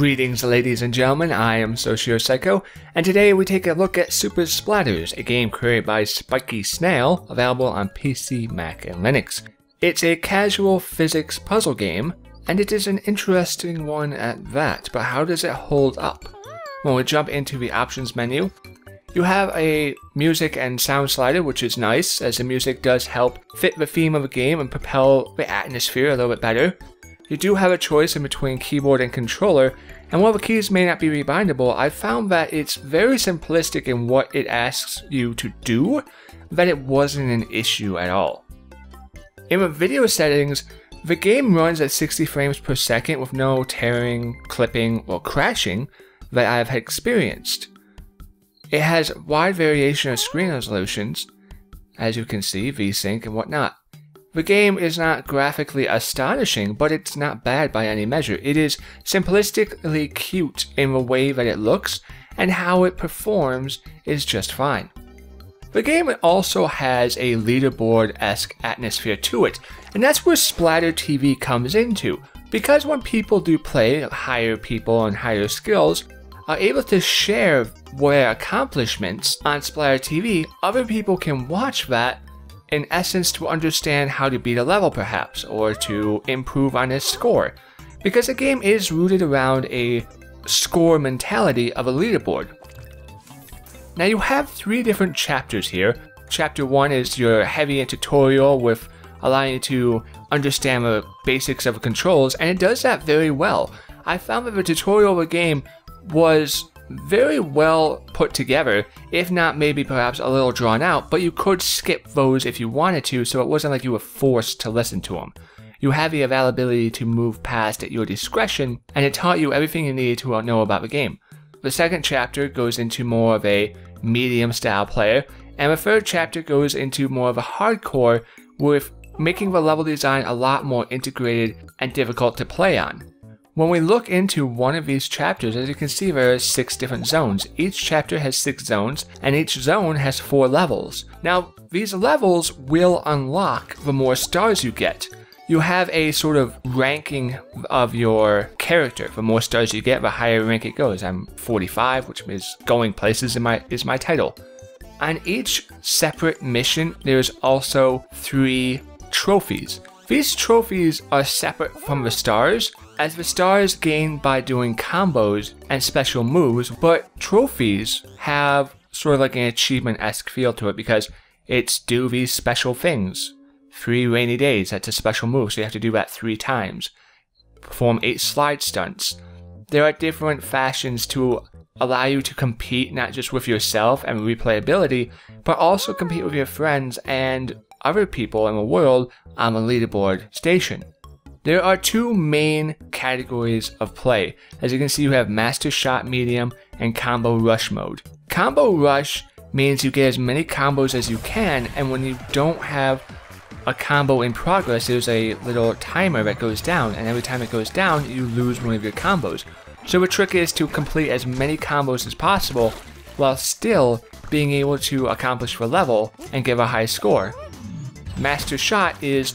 Greetings ladies and gentlemen, I am SocioPsycho, and today we take a look at Super Splatters, a game created by Spiky Snail, available on PC, Mac, and Linux. It's a casual physics puzzle game, and it is an interesting one at that, but how does it hold up? When we jump into the options menu, you have a music and sound slider, which is nice, as the music does help fit the theme of the game and propel the atmosphere a little bit better. You do have a choice in between keyboard and controller, and while the keys may not be rebindable, I found that it's very simplistic in what it asks you to do, that it wasn't an issue at all. In the video settings, the game runs at 60 frames per second with no tearing, clipping, or crashing that I have experienced. It has wide variation of screen resolutions, as you can see, VSync and whatnot. The game is not graphically astonishing, but it's not bad by any measure. It is simplistically cute in the way that it looks, and how it performs is just fine. The game also has a leaderboard-esque atmosphere to it, and that's where Splatter TV comes into, because when people do play, higher people and higher skills are able to share their accomplishments on Splatter TV, other people can watch that in essence to understand how to beat a level perhaps, or to improve on his score, because the game is rooted around a score mentality of a leaderboard. Now you have 3 different chapters here. Chapter 1 is your heavy tutorial with allowing you to understand the basics of the controls, and it does that very well. I found that the tutorial of the game was very well put together, if not maybe perhaps a little drawn out, but you could skip those if you wanted to, so it wasn't like you were forced to listen to them. You have the availability to move past at your discretion, and it taught you everything you needed to know about the game. The second chapter goes into more of a medium style player, and the third chapter goes into more of a hardcore, with making the level design a lot more integrated and difficult to play on. When we look into one of these chapters, as you can see, there are 6 different zones. Each chapter has 6 zones, and each zone has 4 levels. Now, these levels will unlock the more stars you get. You have a sort of ranking of your character. The more stars you get, the higher rank it goes. I'm 45, which is going places is my title. On each separate mission, there's also 3 trophies. These trophies are separate from the stars, as the stars gained by doing combos and special moves, but trophies have sort of like an achievement-esque feel to it, because it's do these special things. 3 rainy days, that's a special move, so you have to do that 3 times. Perform 8 slide stunts. There are different fashions to allow you to compete not just with yourself and replayability, but also compete with your friends and other people in the world on the leaderboard station. There are 2 main categories of play. As you can see, you have Master Shot Medium and Combo Rush mode. Combo Rush means you get as many combos as you can, and when you don't have a combo in progress, there's a little timer that goes down, and every time it goes down, you lose one of your combos. So the trick is to complete as many combos as possible, while still being able to accomplish the level and give a high score. Master Shot is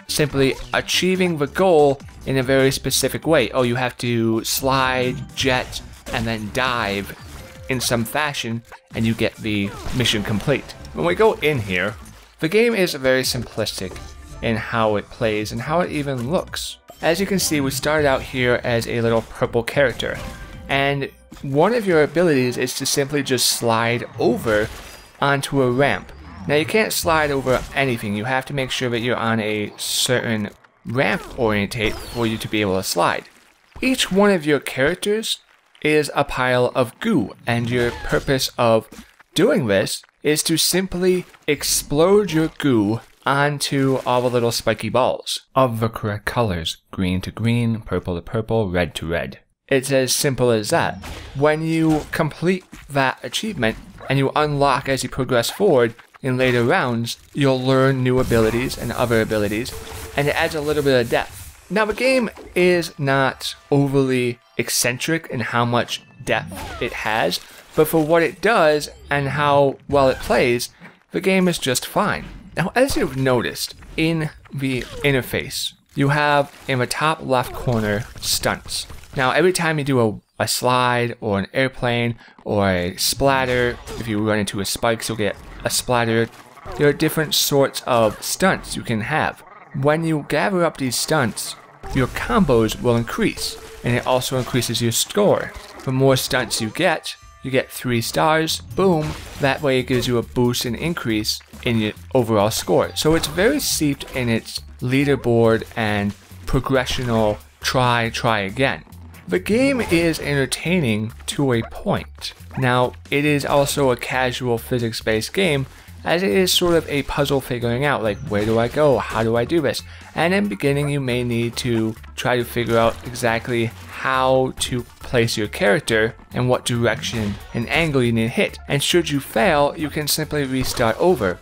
simply achieving the goal in a very specific way. Oh, you have to slide, jet, and then dive in some fashion, and you get the mission complete. When we go in here, the game is very simplistic in how it plays and how it even looks. As you can see, we started out here as a little purple character, and one of your abilities is to simply just slide over onto a ramp. Now you can't slide over anything, you have to make sure that you're on a certain ramp orientate for you to be able to slide. Each one of your characters is a pile of goo, and your purpose of doing this is to simply explode your goo onto all the little spiky balls of the correct colors, green to green, purple to purple, red to red. It's as simple as that. When you complete that achievement and you unlock as you progress forward, in later rounds, you'll learn new abilities and other abilities, and it adds a little bit of depth. Now, the game is not overly eccentric in how much depth it has, but for what it does and how well it plays, the game is just fine. Now, as you've noticed, in the interface, you have in the top left corner stunts. Now every time you do a slide or an airplane or a splatter, if you run into a spike you'll get a splatter. There are different sorts of stunts you can have. When you gather up these stunts, your combos will increase, and it also increases your score. The more stunts you get 3 stars, boom, that way it gives you a boost and increase in your overall score. So it's very steeped in its leaderboard and progressional try again. The game is entertaining to a point. Now, it is also a casual physics-based game, as it is sort of a puzzle figuring out, like where do I go, how do I do this? And in the beginning you may need to try to figure out exactly how to place your character and what direction and angle you need to hit. And should you fail, you can simply restart over.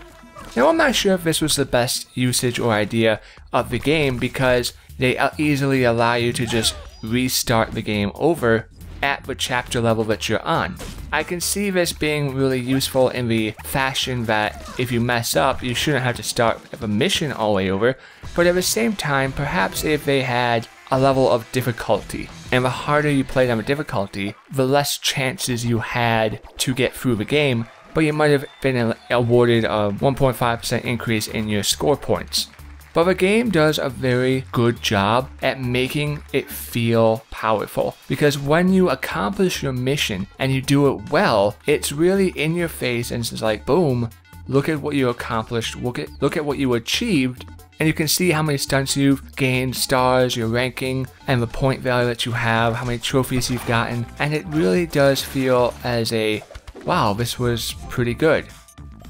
Now I'm not sure if this was the best usage or idea of the game, because they easily allow you to just restart the game over at the chapter level that you're on. I can see this being really useful in the fashion that if you mess up, you shouldn't have to start the mission all the way over, but at the same time, perhaps if they had a level of difficulty, and the harder you played on the difficulty, the less chances you had to get through the game, but you might have been awarded a 1.5% increase in your score points. But the game does a very good job at making it feel powerful, because when you accomplish your mission and you do it well, it's really in your face and it's like, boom, look at what you accomplished, look at what you achieved, and you can see how many stunts you've gained, stars, your ranking, and the point value that you have, how many trophies you've gotten, and it really does feel as a, wow, this was pretty good.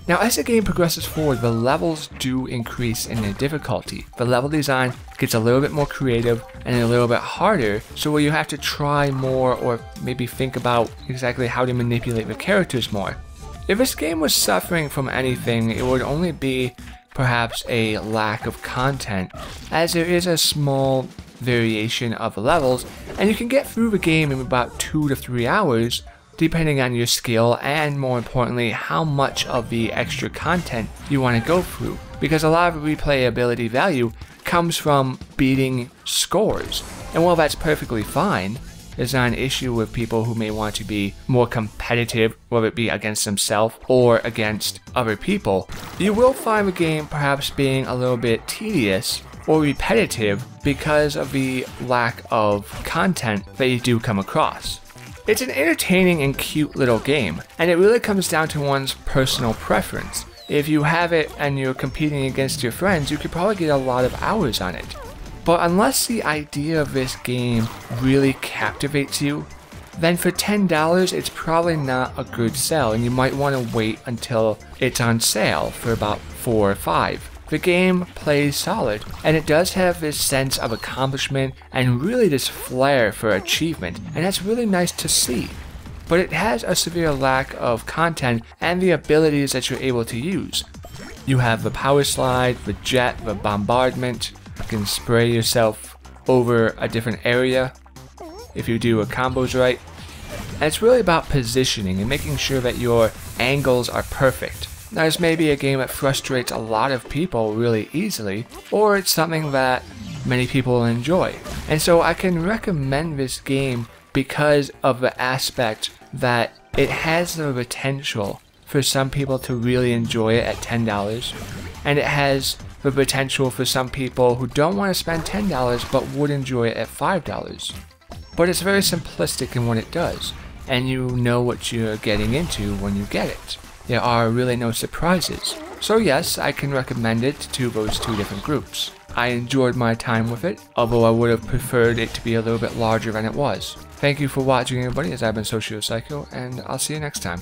Now, as the game progresses forward, the levels do increase in their difficulty. The level design gets a little bit more creative and a little bit harder, so where you have to try more or maybe think about exactly how to manipulate the characters more. If this game was suffering from anything, it would only be perhaps a lack of content, as there is a small variation of the levels, and you can get through the game in about 2 to 3 hours, depending on your skill and, more importantly, how much of the extra content you want to go through, because a lot of replayability value comes from beating scores. And while that's perfectly fine, there's not an issue with people who may want to be more competitive, whether it be against themselves or against other people, you will find the game perhaps being a little bit tedious or repetitive because of the lack of content that you do come across. It's an entertaining and cute little game, and it really comes down to one's personal preference. If you have it and you're competing against your friends, you could probably get a lot of hours on it. But unless the idea of this game really captivates you, then for $10 it's probably not a good sell, and you might want to wait until it's on sale for about $4 or $5. The game plays solid, and it does have this sense of accomplishment and really this flair for achievement, and that's really nice to see. But it has a severe lack of content and the abilities that you're able to use. You have the power slide, the jet, the bombardment. You can spray yourself over a different area if you do your combos right. And it's really about positioning and making sure that your angles are perfect. Now, this may be a game that frustrates a lot of people really easily, or it's something that many people enjoy. And so I can recommend this game because of the aspect that it has the potential for some people to really enjoy it at $10, and it has the potential for some people who don't want to spend $10 but would enjoy it at $5. But it's very simplistic in what it does, and you know what you're getting into when you get it. There are really no surprises. So yes, I can recommend it to those two different groups. I enjoyed my time with it, although I would have preferred it to be a little bit larger than it was. Thank you for watching, everybody, as I've been SocioPsycho, and I'll see you next time.